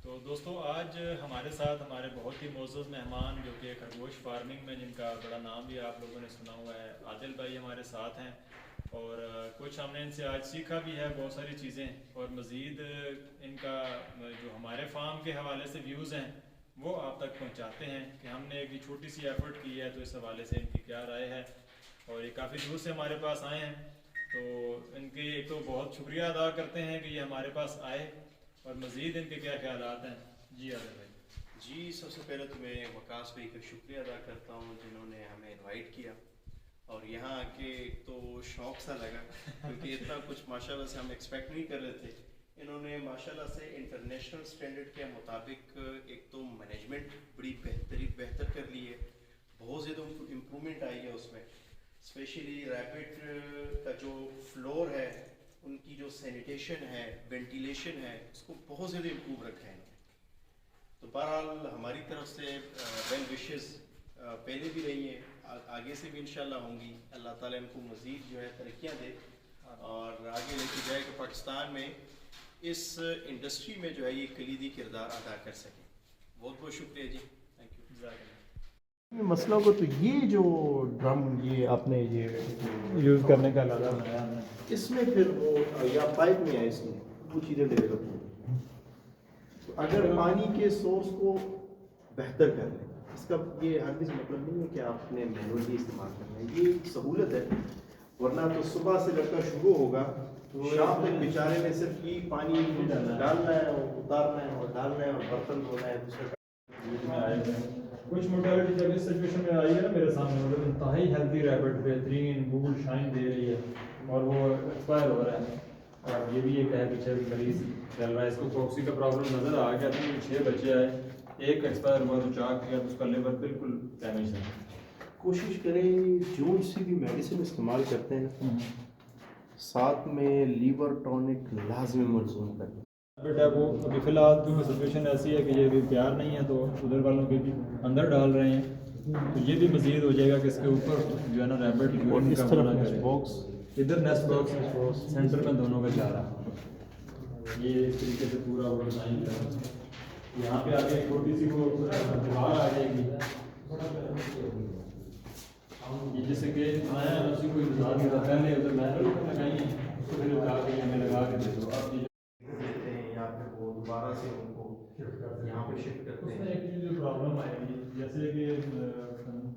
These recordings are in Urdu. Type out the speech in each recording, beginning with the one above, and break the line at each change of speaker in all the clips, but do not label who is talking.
تو دوستو آج ہمارے ساتھ ہمارے بہت ہی معزز مہمان جو کہ خرگوش فارمنگ میں جن کا بڑا نام بھی آپ لوگوں نے سنا ہوا ہے، عادل بھائی ہمارے ساتھ ہیں اور کچھ ہم نے ان سے آج سیکھا بھی ہے بہت ساری چیزیں، اور مزید ان کا جو ہمارے فارم کے حوالے سے ویوز ہیں وہ آپ تک پہنچاتے ہیں کہ ہم نے ایک یہ چھوٹی سی ایفرٹ کی ہے، تو اس حوالے سے ان کی کیا رائے ہے۔ اور یہ کافی دور سے ہمارے پاس آئے ہیں، تو ان کے ایک تو بہت شکریہ ادا کرتے ہیں کہ یہ ہمارے پاس آئے، اور مزید ان کے کیا خیالات ہیں۔ جی عادل بھائی۔
جی، سب سے پہلے تو میں وقاص بھائی کا شکریہ ادا کرتا ہوں جنہوں نے ہمیں انوائٹ کیا، اور یہاں آ کے ایک تو شوق سا لگا کیونکہ اتنا کچھ ماشاءاللہ سے ہم ایکسپیکٹ نہیں کر رہے تھے۔ انہوں نے ماشاءاللہ سے انٹرنیشنل سٹینڈرڈ کے مطابق ایک تو مینجمنٹ بڑی بہتر کر لی ہے، بہت زیادہ امپرومنٹ آئی ہے اس میں، اسپیشلی ریپڈ کا جو فلور ہے، ان کی جو سینیٹیشن ہے، وینٹیلیشن ہے، اس کو بہت زیادہ امپروو رکھا ہے انہوں نے۔ تو بہرحال ہماری طرف سے ویل وشز پہلے بھی رہی ہیں، آگے سے بھی انشاءاللہ ہوں گی۔ اللہ تعالیٰ ان کو مزید جو ہے ترقیاں دے اور آگے لے کے جائے کہ پاکستان میں اس انڈسٹری میں جو ہے یہ کلیدی کردار ادا کر سکیں۔ بہت بہت شکریہ جی، تھینک یو۔
مسئلہ کو تو یہ جو ڈرم یہ آپ نے یہ
یوز کرنے کا لگا بنایا ہم نے،
اس میں پھر وہ یا پائپ میں ہے، اس میں وہ چیزیں ڈیولپ ہوئی۔ اگر پانی کے سورس کو بہتر کر لیں، اس کا یہ ہرگز مطلب نہیں ہے کہ آپ نے مینولی استعمال کرنا ہے، یہ ایک سہولت ہے، ورنہ تو صبح سے لڑکا شروع ہوگا شام تک بیچارے نے صرف یہ پانی ڈالنا ہے اور اتارنا ہے اور ڈالنا ہے اور برتن دھونا ہے دوسرے
کچھ موٹیلٹی جب اس سچویشن میں آئی ہے نا میرے سامنے، مطلب انتہائی ہیلدی ریبٹ، بہترین بول شائن دے رہی ہے اور وہ ایکسپائر ہو رہا ہے، اور یہ بھی ایک ہے پیچھے مریض چل رہا ہے، اس کو کوکسی کا پرابلم نظر آ گیا تھا، 6 بچے آئے، ایک ایکسپائر ہوا تو چاک کیا تو اس کا لیور بالکل ڈیمیج ہے۔
کوشش کریں جو سی بھی میڈیسن استعمال کرتے ہیں نا، ساتھ میں لیور ٹونک لازمی مرزون کریں۔
بیٹا وہ ابھی فی الحال کیونکہ سچویشن ایسی ہے کہ یہ ابھی تیار نہیں ہے، تو ادھر والوں کے بھی اندر ڈال رہے ہیں، تو یہ بھی مزید ہو جائے گا کہ اس کے اوپر جو ہے نا ریبٹ
اور اس طرف نیسٹ باکس،
ادھر نیسٹ باکس سینٹر میں دونوں کا جا رہا ہے، یہ اس طریقے سے پورا وہ ڈیزائن ہے۔ یہاں پہ آگے چھوٹی سی وہ دیوار آ جائے گی، یہ جیسے کہ میں اسی کو انتظار نہیں تھا، پہلے ادھر مینول لگائی ہیں، اس کو پھر لگا کے ہمیں لگا کے دے دو، اب
وہ دوبارہ سے ان کو یہاں پہ شفٹ کرتے ہیں۔
اس میں ایک چیز جو پرابلم آئے گی، جیسے کہ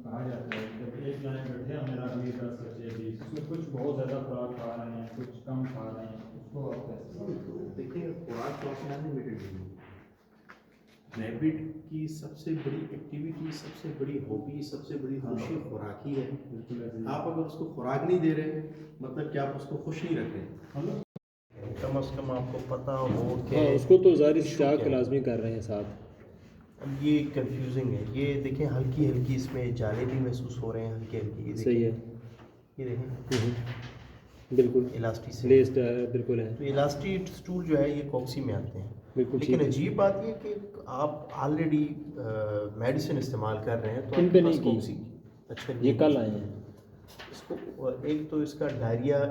کہا جاتا ہے جب ایک لائن بیٹھے ہیں میرا بھی 10 بچے بھی، اس میں کچھ بہت زیادہ خوراک کھا رہے ہیں، کچھ کم کھا رہے ہیں، اس کو آپ کیسے
دیکھیں خوراک تو اپنے انلمیٹڈ نہیں ہے۔ ریبٹ کی سب سے بڑی ایکٹیویٹی، سب سے بڑی ہابی، سب سے بڑی خوشی خوراک ہی ہے۔ آپ اگر اس کو خوراک نہیں دے رہے مطلب کہ آپ اس کو خوش نہیں رکھ رہے۔ کم از کم آپ کو پتہ ہو کہ
اس کو تو ظاہر چاک لازمی کر رہے ہیں ساتھ۔
اب یہ کنفیوزنگ ہے، یہ دیکھیں ہلکی ہلکی اس میں جالے بھی محسوس ہو رہے ہیں، ہلکی ہلکی،
صحیح ہے،
یہ دیکھیں
بالکل
الاسٹی سے
لیسڈ ہے، بالکل ہے،
تو الاسٹی اسٹول جو ہے یہ کوکسی میں آتے ہیں۔
بالکل
لیکن عجیب بات یہ کہ آپ آلریڈی میڈیسن استعمال کر رہے ہیں تو
ان
آپ
پہ
کے پاس
نہیں کی،
کوکسی اچھا
یہ کل آئے ہیں۔
اس کو ایک تو اس کا ڈائریا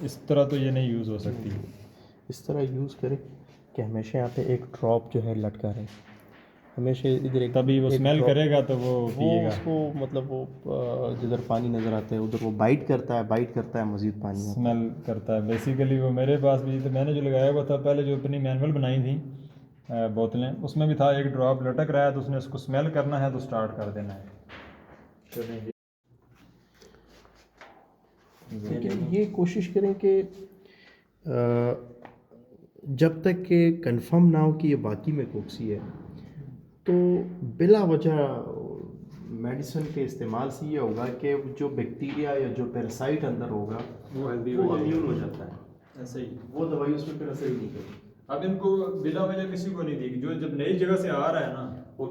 اس طرح تو یہ نہیں یوز ہو سکتی،
اس طرح یوز کریں کہ ہمیشہ یہاں پہ ایک ڈراپ جو ہے لٹکا رہے، ہمیشہ ادھر ایک،
تبھی وہ اسمیل کرے گا تو وہ پیے گا،
اس کو مطلب وہ جدھر پانی نظر آتا ہے ادھر وہ بائٹ کرتا ہے مزید پانی آتا ہے،
اسمیل کرتا ہے بیسیکلی۔ وہ میرے پاس بھی تو میں نے جو لگایا ہوا تھا پہلے، جو اپنی مینول بنائی تھیں بوتلیں، اس میں بھی تھا ایک ڈراپ لٹک رہا ہے، تو اس نے اس کو اسمیل کرنا ہے تو سٹارٹ کر دینا ہے۔
لیکن یہ کوشش کریں کہ جب تک کہ کنفرم نہ ہو کہ یہ واقعی میں کوکسی ہے، تو بلا وجہ میڈیسن کے استعمال سے یہ ہوگا کہ جو بیکٹیریا یا جو پیراسائٹ اندر ہوگا وہ امیون ہو جاتا ہے،
ایسے ہی
وہ دوائی اس میں پھر اثر ہی نہیں کرتی۔
اب ان کو بلا وجہ کسی کو نہیں دی، جو جب نئی جگہ سے آ رہا ہے نا